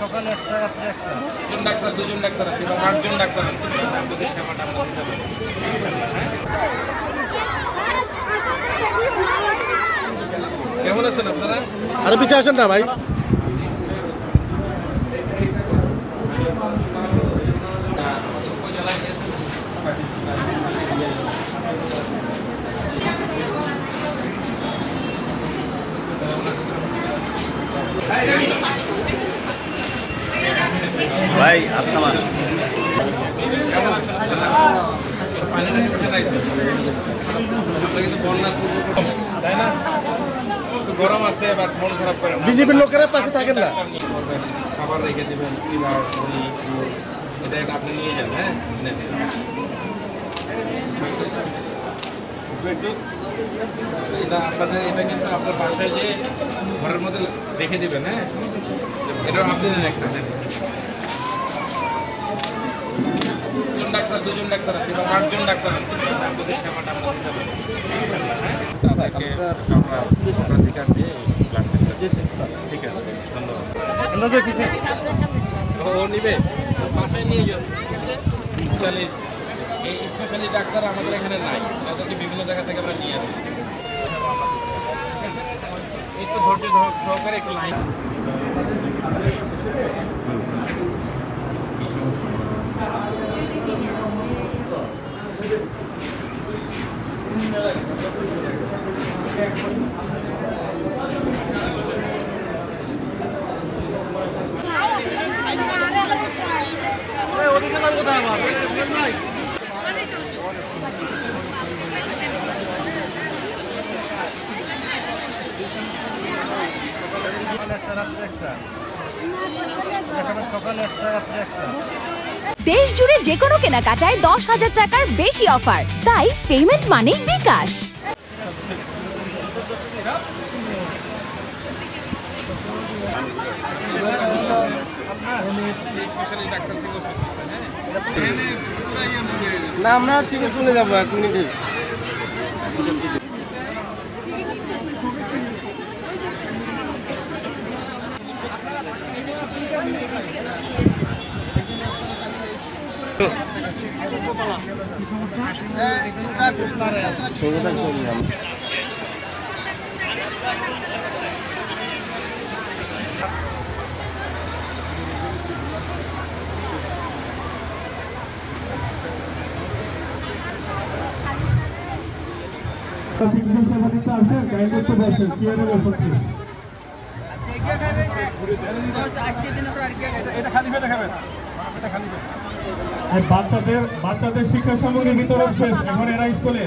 সকালে একটা রাত্রে একটা ডাক্তার দুজন ডাক্তার আছে এবং 8 জন ডাক্তার আছে আপনাদের সেবাটা আমরা দিতে পারি। কেমন আছেন আপনারা? আরে পিছিয়ে আসেন না ভাই। ভাই আপনার কেমন আছেন আপনারা? পানিটা উঠে নাই তো? আপনারা কিন্তু বন্যার পূর্ব তাই না? একটু গরম আছে বাট মন খারাপ করেন না। বিজেপির লোকেরা পাশে থাকেন না। আপনি করবেন, খাবার রেখে দেবেন, লিভার, মুড়ি, গুড়, এটা একটা আপনি নিয়ে যান, হ্যাঁ? নেন। এটা আপনাদের এটা কিন্তু আপনার বাসায় যে ঘরের মধ্যে রেখে দেবেন, হ্যাঁ? এটা আপনি দেন একটা দেন। দুজন ডাক্তার আছে এবং 8 জন ডাক্তার আছে আপনাদের সেবাটা আমরা দিতে পারি। হ্যাঁ? তাদেরকে আমরা অগ্রাধিকার দিয়ে ব্লাড টেস্টটা ঠিক আছে, ধন্যবাদ। ও নিবে বাসায় নিয়ে যান। স্পেশালিস্ট এই স্পেশালিস্ট ডাক্তার আমাদের এখানে নাই, তাদেরকে বিভিন্ন জায়গা থেকে আমরা নিয়ে আসি। একটু ধৈর্য সহকারে একটু লাইন সকালে একটা রাত্রে একটা দেশ জুড়ে যে কোনো কেনাকাটায় 10,000 টাকার বেশি অফার, তাই পেমেন্ট মানেই বিকাশ। স্পেশালিস্ট ডাক্তার থেকে ওষুধ দিচ্ছেন, হ্যাঁ? না আমরা ঠিক চলে যাবো 1 মিনিটে। বাচ্চাদের শিক্ষা সামগ্রী বিতরণ শেষ, এখন এরা স্কুলে